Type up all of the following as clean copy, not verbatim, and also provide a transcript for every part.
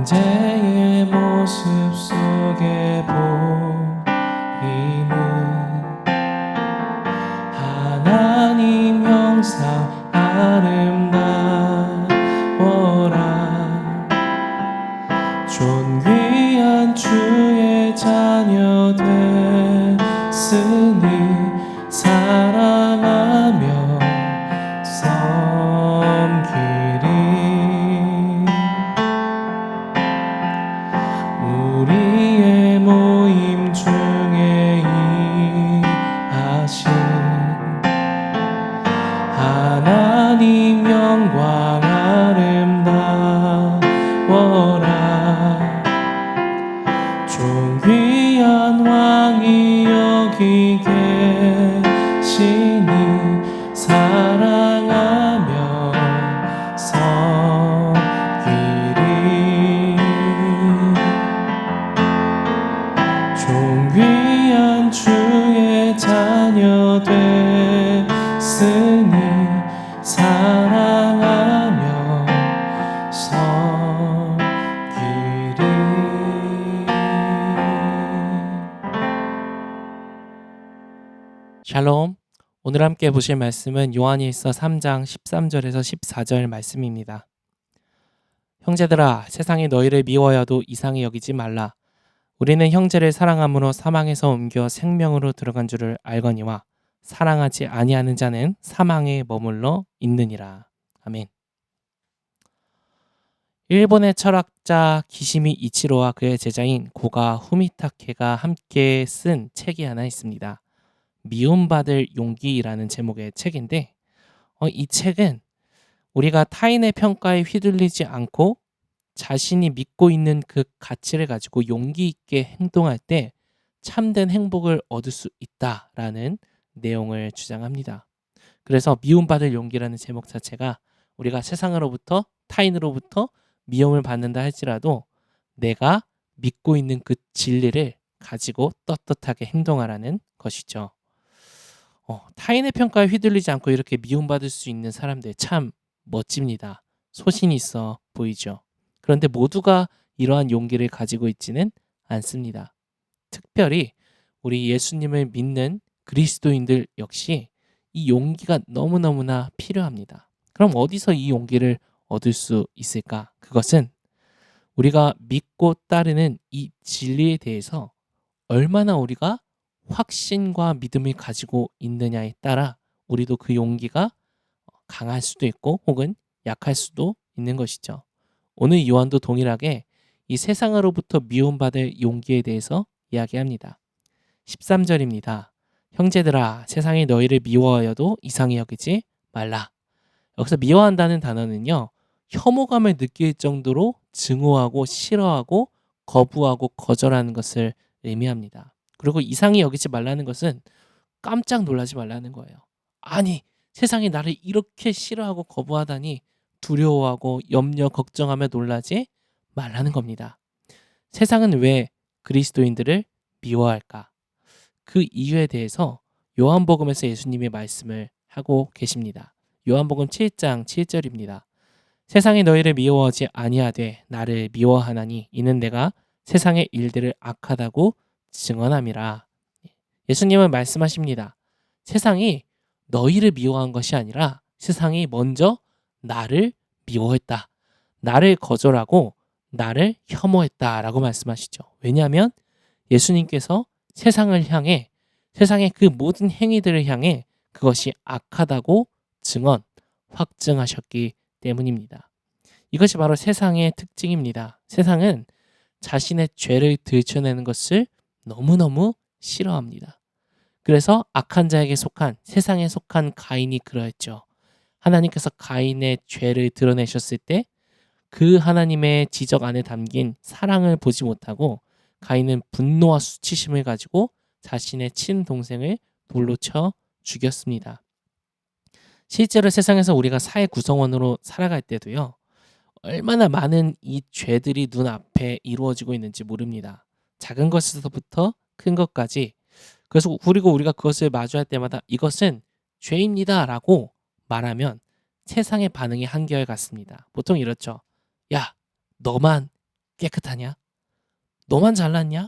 형제의 모습 속에 보이는 하나님 형상 아름다워라. 존귀한 주의 자녀 됐으니 사랑하며 섬기리. 우리의 모임 중에 임하신 하나님 영광 아름다워라. 존귀한 왕이 여기 계시니 사랑하며 섬기리. 존귀한 주의 자녀 됐으니 사랑하며 섬기리. 샬롬. 오늘 함께 보실 말씀은 요한일서 3장 13절에서 14절 말씀입니다. 형제들아, 세상이 너희를 미워하여도 이상히 여기지 말라. 우리는 형제를 사랑함으로 사망에서 옮겨 생명으로 들어간 줄을 알거니와 사랑하지 아니하는 자는 사망에 머물러 있느니라. 아멘. 일본의 철학자 기시미 이치로와 그의 제자인 고가 후미타케가 함께 쓴 책이 하나 있습니다. 미움받을 용기라는 제목의 책인데 이 책은 우리가 타인의 평가에 휘둘리지 않고 자신이 믿고 있는 그 가치를 가지고 용기 있게 행동할 때 참된 행복을 얻을 수 있다라는 내용을 주장합니다. 그래서 미움받을 용기라는 제목 자체가 우리가 세상으로부터 타인으로부터 미움을 받는다 할지라도 내가 믿고 있는 그 진리를 가지고 떳떳하게 행동하라는 것이죠. 타인의 평가에 휘둘리지 않고 이렇게 미움받을 수 있는 사람들 참 멋집니다. 소신이 있어 보이죠. 그런데 모두가 이러한 용기를 가지고 있지는 않습니다. 특별히 우리 예수님을 믿는 그리스도인들 역시 이 용기가 너무너무나 필요합니다. 그럼 어디서 이 용기를 얻을 수 있을까? 그것은 우리가 믿고 따르는 이 진리에 대해서 얼마나 우리가 확신과 믿음을 가지고 있느냐에 따라 우리도 그 용기가 강할 수도 있고 혹은 약할 수도 있는 것이죠. 오늘 요한도 동일하게 이 세상으로부터 미움받을 용기에 대해서 이야기합니다. 13절입니다. 형제들아, 세상이 너희를 미워하여도 이상히 여기지 말라. 여기서 미워한다는 단어는요, 혐오감을 느낄 정도로 증오하고 싫어하고 거부하고 거절하는 것을 의미합니다. 그리고 이상히 여기지 말라는 것은 깜짝 놀라지 말라는 거예요. 아니, 세상이 나를 이렇게 싫어하고 거부하다니 두려워하고 염려, 걱정하며 놀라지 말라는 겁니다. 세상은 왜 그리스도인들을 미워할까? 그 이유에 대해서 요한복음에서 예수님이 말씀을 하고 계십니다. 요한복음 7장 7절입니다. 세상이 너희를 미워하지 아니하되 나를 미워하나니 이는 내가 세상의 일들을 악하다고 증언함이라. 예수님은 말씀하십니다. 세상이 너희를 미워한 것이 아니라 세상이 먼저 나를 미워했다. 나를 거절하고 나를 혐오했다라고 말씀하시죠. 왜냐하면 예수님께서 세상을 향해 세상의 그 모든 행위들을 향해 그것이 악하다고 확증하셨기 때문입니다. 이것이 바로 세상의 특징입니다. 세상은 자신의 죄를 들춰내는 것을 너무너무 싫어합니다. 그래서 악한 자에게 속한 세상에 속한 가인이 그러했죠. 하나님께서 가인의 죄를 드러내셨을 때 그 하나님의 지적 안에 담긴 사랑을 보지 못하고 가인은 분노와 수치심을 가지고 자신의 친동생을 돌로 쳐 죽였습니다. 실제로 세상에서 우리가 사회 구성원으로 살아갈 때도요, 얼마나 많은 이 죄들이 눈앞에 이루어지고 있는지 모릅니다. 작은 것에서부터 큰 것까지. 그래서 그리고 우리가 그것을 마주할 때마다 이것은 죄입니다 라고 말하면 세상의 반응이 한결같습니다. 보통 이렇죠. 야, 너만 깨끗하냐? 너만 잘났냐?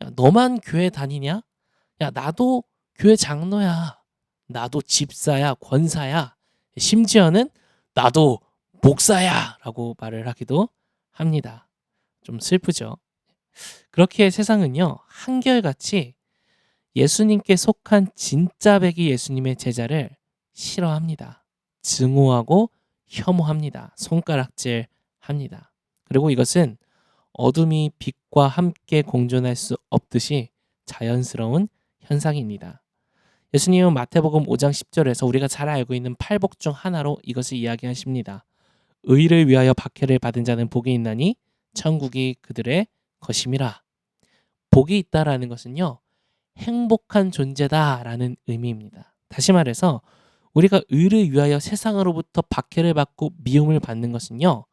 야, 너만 교회 다니냐? 야, 나도 교회 장로야. 나도 집사야, 권사야. 심지어는 나도 목사야. 라고 말을 하기도 합니다. 좀 슬프죠. 그렇게 세상은요, 한결같이 예수님께 속한 진짜 백이 예수님의 제자를 싫어합니다. 증오하고 혐오합니다. 손가락질 합니다. 그리고 이것은 어둠이 빛과 함께 공존할 수 없듯이 자연스러운 현상입니다. 예수님은 마태복음 5장 10절에서 우리가 잘 알고 있는 팔복 중 하나로 이것을 이야기하십니다. 의를 위하여 박해를 받은 자는 복이 있나니 천국이 그들의 것임이라. 복이 있다라는 것은요, 행복한 존재다라는 의미입니다. 다시 말해서 우리가 의를 위하여 세상으로부터 박해를 받고 미움을 받는 것은요,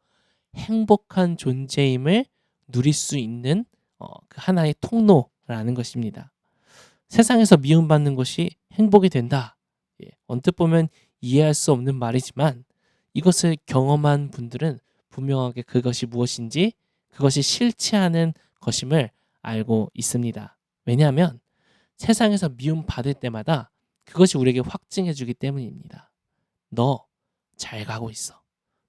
행복한 존재임을 누릴 수 있는 그 하나의 통로라는 것입니다. 세상에서 미움받는 것이 행복이 된다. 언뜻 보면 이해할 수 없는 말이지만 이것을 경험한 분들은 분명하게 그것이 무엇인지, 그것이 싫지 않은 것임을 알고 있습니다. 왜냐하면 세상에서 미움받을 때마다 그것이 우리에게 확증해 주기 때문입니다. 너 잘 가고 있어.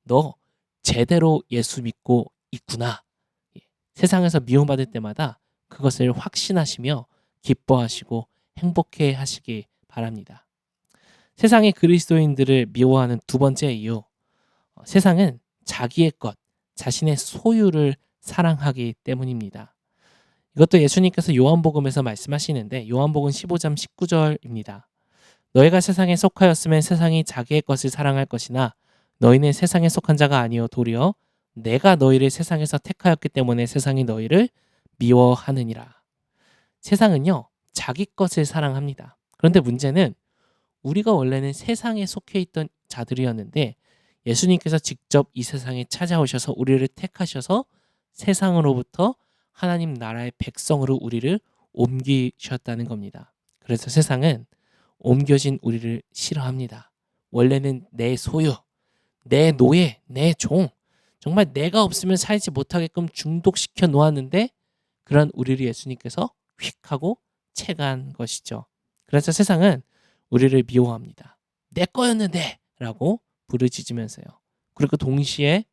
너 제대로 예수 믿고 있구나. 세상에서 미움받을 때마다 그것을 확신하시며 기뻐하시고 행복해 하시기 바랍니다. 세상의 그리스도인들을 미워하는 두 번째 이유, 세상은 자기의 것, 자신의 소유를 사랑하기 때문입니다. 이것도 예수님께서 요한복음에서 말씀하시는데 요한복음 15장 19절입니다. 너희가 세상에 속하였으면 세상이 자기의 것을 사랑할 것이나 너희는 세상에 속한 자가 아니요 도리어 내가 너희를 세상에서 택하였기 때문에 세상이 너희를 미워하느니라. 세상은요, 자기 것을 사랑합니다. 그런데 문제는 우리가 원래는 세상에 속해 있던 자들이었는데 예수님께서 직접 이 세상에 찾아오셔서 우리를 택하셔서 세상으로부터 하나님 나라의 백성으로 우리를 옮기셨다는 겁니다. 그래서 세상은 옮겨진 우리를 싫어합니다. 원래는 내 소유, 내 노예, 내 종, 정말 내가 없으면 살지 못하게끔 중독시켜 놓았는데 그런 우리를 예수님께서 휙 하고 채간 것이죠. 그래서 세상은 우리를 미워합니다. 내 거였는데 라고 부르짖으면서요. 그리고 동시에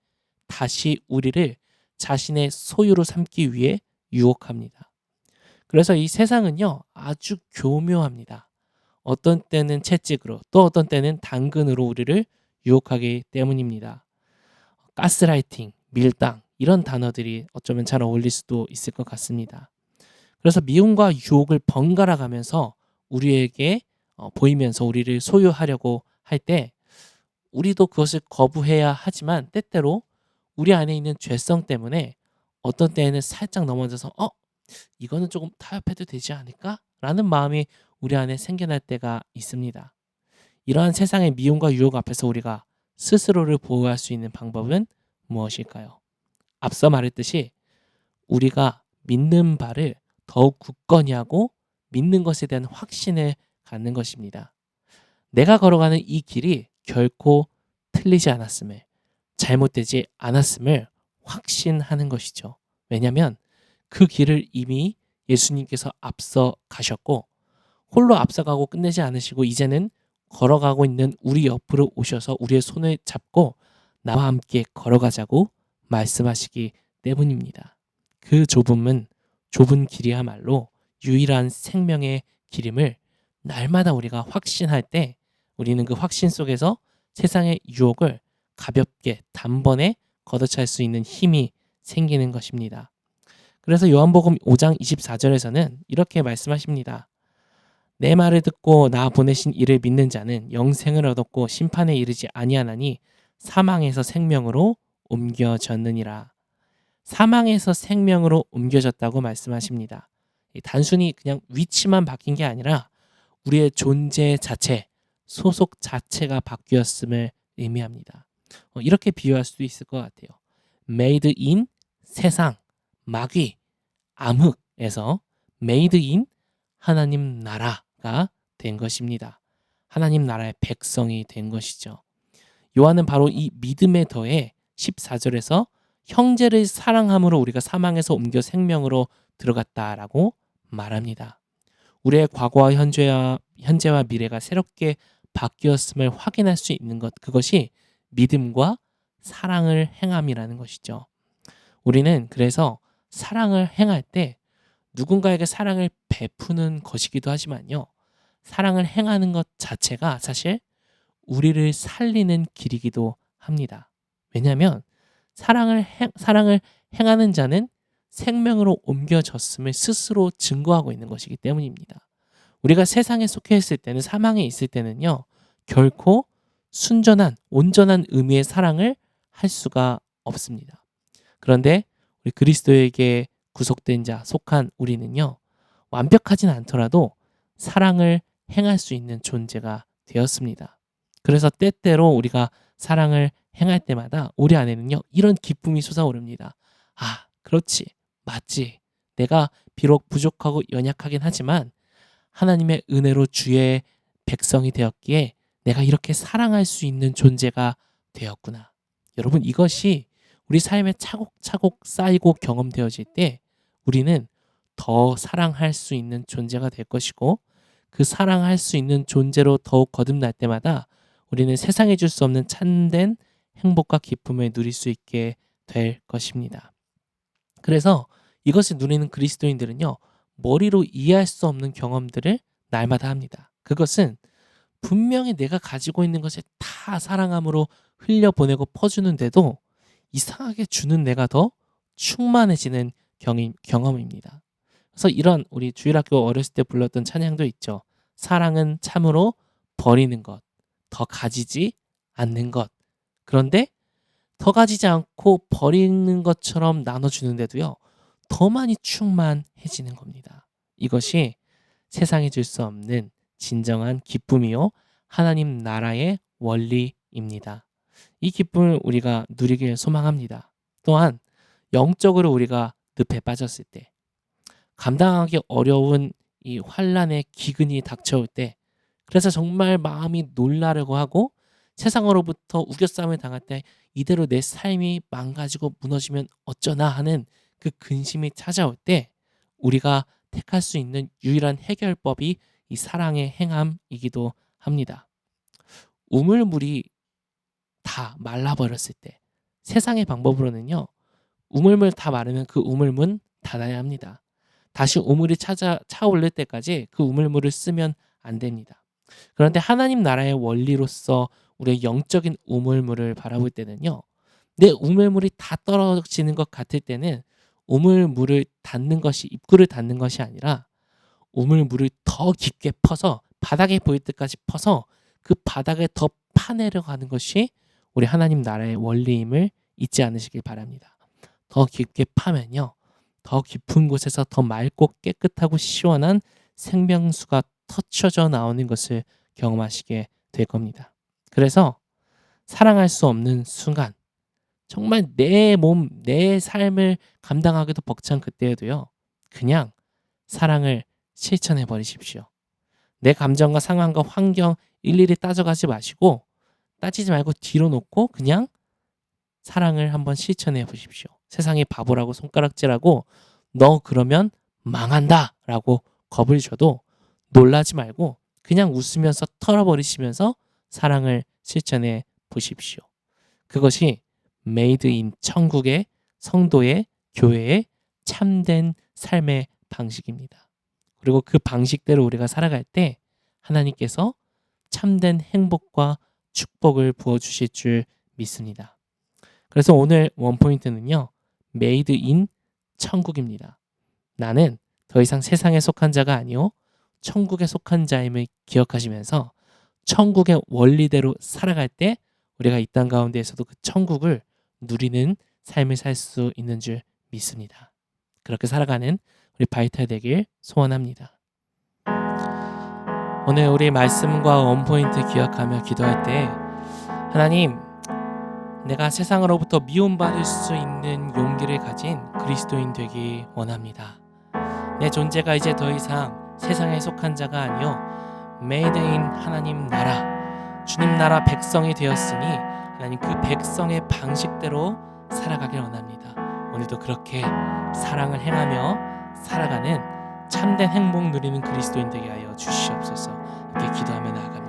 다시 우리를 자신의 소유로 삼기 위해 유혹합니다. 그래서 이 세상은요, 아주 교묘합니다. 어떤 때는 채찍으로, 또 어떤 때는 당근으로 우리를 유혹하기 때문입니다. 가스라이팅, 밀당, 이런 단어들이 어쩌면 잘 어울릴 수도 있을 것 같습니다. 그래서 미움과 유혹을 번갈아 가면서 우리에게 보이면서 우리를 소유하려고 할 때 우리도 그것을 거부해야 하지만 때때로 우리 안에 있는 죄성 때문에 어떤 때에는 살짝 넘어져서 이거는 조금 타협해도 되지 않을까? 라는 마음이 우리 안에 생겨날 때가 있습니다. 이러한 세상의 미움과 유혹 앞에서 우리가 스스로를 보호할 수 있는 방법은 무엇일까요? 앞서 말했듯이 우리가 믿는 바를 더욱 굳건히 하고 믿는 것에 대한 확신을 갖는 것입니다. 내가 걸어가는 이 길이 결코 틀리지 않았음을, 잘못되지 않았음을 확신하는 것이죠. 왜냐하면 그 길을 이미 예수님께서 앞서 가셨고 홀로 앞서가고 끝내지 않으시고 이제는 걸어가고 있는 우리 옆으로 오셔서 우리의 손을 잡고 나와 함께 걸어가자고 말씀하시기 때문입니다. 그 좁은 길이야말로 유일한 생명의 길임을 날마다 우리가 확신할 때 우리는 그 확신 속에서 세상의 유혹을 가볍게 단번에 걷어찰 수 있는 힘이 생기는 것입니다. 그래서 요한복음 5장 24절에서는 이렇게 말씀하십니다. 내 말을 듣고 나 보내신 이를 믿는 자는 영생을 얻었고 심판에 이르지 아니하나니 사망에서 생명으로 옮겨졌느니라. 사망에서 생명으로 옮겨졌다고 말씀하십니다. 단순히 그냥 위치만 바뀐 게 아니라 우리의 존재 자체, 소속 자체가 바뀌었음을 의미합니다. 이렇게 비유할 수도 있을 것 같아요. made in 세상, 마귀, 암흑에서 made in 하나님 나라가 된 것입니다. 하나님 나라의 백성이 된 것이죠. 요한은 바로 이 믿음에 더해 14절에서 형제를 사랑함으로 우리가 사망에서 옮겨 생명으로 들어갔다라고 말합니다. 우리의 과거와 현재와 미래가 새롭게 바뀌었음을 확인할 수 있는 것, 그것이 믿음과 사랑을 행함이라는 것이죠. 우리는 그래서 사랑을 행할 때 누군가에게 사랑을 베푸는 것이기도 하지만요, 사랑을 행하는 것 자체가 사실 우리를 살리는 길이기도 합니다. 왜냐하면 사랑을 행하는 자는 생명으로 옮겨졌음을 스스로 증거하고 있는 것이기 때문입니다. 우리가 세상에 속해 있을 때는, 사망에 있을 때는요, 결코 순전한 온전한 의미의 사랑을 할 수가 없습니다. 그런데 우리 그리스도에게 구속된 자, 속한 우리는요, 완벽하진 않더라도 사랑을 행할 수 있는 존재가 되었습니다. 그래서 때때로 우리가 사랑을 행할 때마다 우리 안에는요, 이런 기쁨이 솟아오릅니다. 아, 그렇지, 맞지. 내가 비록 부족하고 연약하긴 하지만 하나님의 은혜로 주의 백성이 되었기에 내가 이렇게 사랑할 수 있는 존재가 되었구나. 여러분, 이것이 우리 삶에 차곡차곡 쌓이고 경험되어질 때 우리는 더 사랑할 수 있는 존재가 될 것이고, 그 사랑할 수 있는 존재로 더욱 거듭날 때마다 우리는 세상에 줄 수 없는 참된 행복과 기쁨을 누릴 수 있게 될 것입니다. 그래서 이것을 누리는 그리스도인들은요, 머리로 이해할 수 없는 경험들을 날마다 합니다. 그것은 분명히 내가 가지고 있는 것을 다 사랑함으로 흘려보내고 퍼주는데도 이상하게 주는 내가 더 충만해지는 경험입니다. 그래서 이런 우리 주일학교 어렸을 때 불렀던 찬양도 있죠. 사랑은 참으로 버리는 것, 더 가지지 않는 것. 그런데 더 가지지 않고 버리는 것처럼 나눠주는데도요, 더 많이 충만해지는 겁니다. 이것이 세상에 줄 수 없는 진정한 기쁨이요, 하나님 나라의 원리입니다. 이 기쁨을 우리가 누리길 소망합니다. 또한 영적으로 우리가 늪에 빠졌을 때, 감당하기 어려운 이 환난의 기근이 닥쳐올 때, 그래서 정말 마음이 놀라려고 하고 세상으로부터 우겨싸움을 당할 때 이대로 내 삶이 망가지고 무너지면 어쩌나 하는 그 근심이 찾아올 때 우리가 택할 수 있는 유일한 해결법이 이 사랑의 행함이기도 합니다. 우물물이 다 말라버렸을 때, 세상의 방법으로는요, 우물물 다 마르면 그 우물문 닫아야 합니다. 다시 우물이 차오를 때까지 그 우물물을 쓰면 안 됩니다. 그런데 하나님 나라의 원리로서 우리의 영적인 우물물을 바라볼 때는요, 내 우물물이 다 떨어지는 것 같을 때는 우물물을 닫는 것이, 입구를 닫는 것이 아니라 우물물을 더 깊게 퍼서 바닥에 보일 때까지 퍼서 그 바닥에 더 파내려가는 것이 우리 하나님 나라의 원리임을 잊지 않으시길 바랍니다. 더 깊게 파면요, 더 깊은 곳에서 더 맑고 깨끗하고 시원한 생명수가 터쳐져 나오는 것을 경험하시게 될 겁니다. 그래서 사랑할 수 없는 순간, 정말 내 몸, 내 삶을 감당하기도 벅찬 그때에도요, 그냥 사랑을 실천해 버리십시오. 내 감정과 상황과 환경 일일이 따져가지 마시고, 따지지 말고 뒤로 놓고 그냥 사랑을 한번 실천해 보십시오. 세상이 바보라고 손가락질하고 너 그러면 망한다 라고 겁을 줘도 놀라지 말고 그냥 웃으면서 털어버리시면서 사랑을 실천해 보십시오. 그것이 메이드 인 천국의 성도의, 교회의 참된 삶의 방식입니다. 그리고 그 방식대로 우리가 살아갈 때 하나님께서 참된 행복과 축복을 부어주실 줄 믿습니다. 그래서 오늘 원포인트는요, 메이드 인 천국입니다. 나는 더 이상 세상에 속한 자가 아니요 천국에 속한 자임을 기억하시면서 천국의 원리대로 살아갈 때 우리가 이 땅 가운데에서도 그 천국을 누리는 삶을 살 수 있는 줄 믿습니다. 그렇게 살아가는 우리 바이탈 되길 소원합니다. 오늘 우리 말씀과 원포인트 기억하며 기도할 때, 하나님, 내가 세상으로부터 미움받을 수 있는 용기를 가진 그리스도인 되기 원합니다. 내 존재가 이제 더 이상 세상에 속한 자가 아니요 메이드 인 하나님 나라, 주님 나라 백성이 되었으니 하나님 그 백성의 방식대로 살아갈 살아가길 원합니다. 오늘도 그렇게 사랑을 행하며 살아가는 참된 행복 누리는 그리스도인 되게 하여 주시옵소서. 이렇게 기도하며 나아갑니다.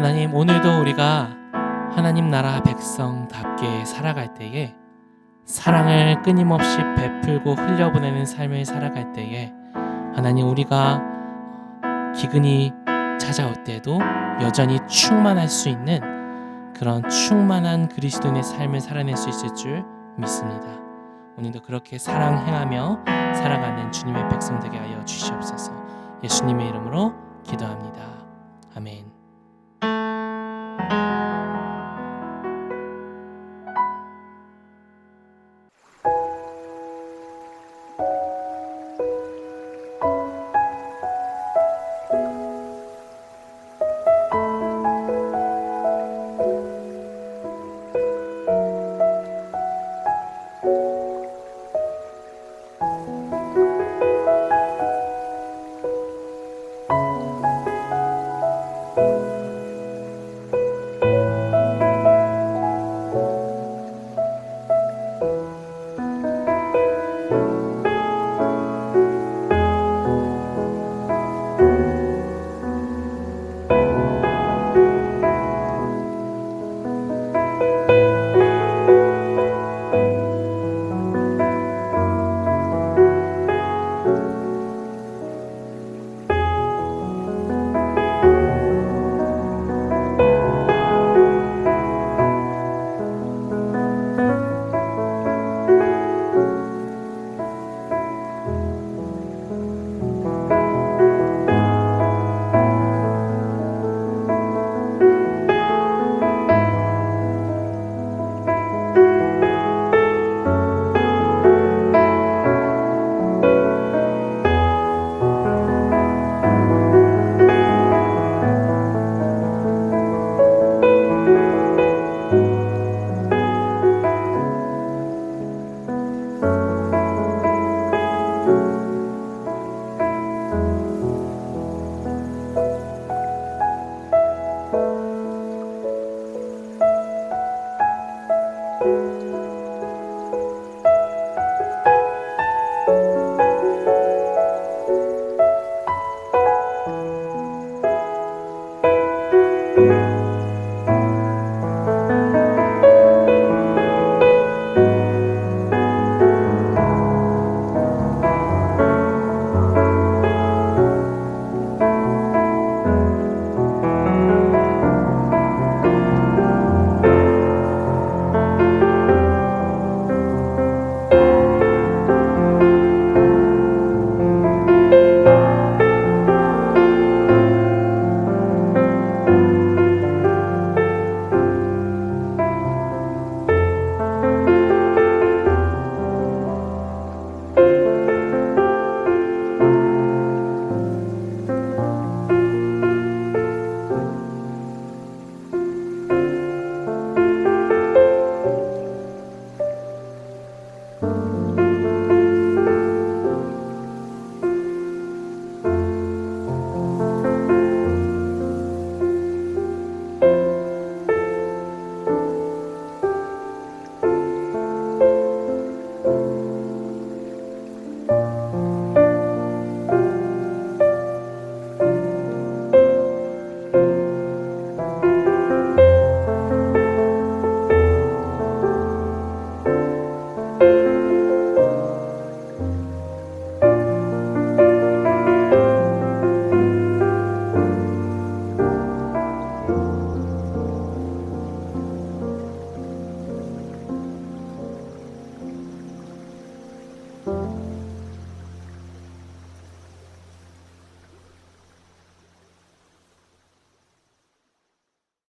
하나님, 오늘도 우리가 하나님 나라 백성답게 살아갈 때에 사랑을 끊임없이 베풀고 흘려보내는 삶을 살아갈 때에 하나님, 우리가 기근이 찾아올 때도 여전히 충만할 수 있는 그런 충만한 그리스도인의 삶을 살아낼 수 있을 줄 믿습니다. 오늘도 그렇게 사랑 행하며 살아가는 주님의 백성 되게 하여 주시옵소서. 예수님의 이름으로 기도합니다. 아멘.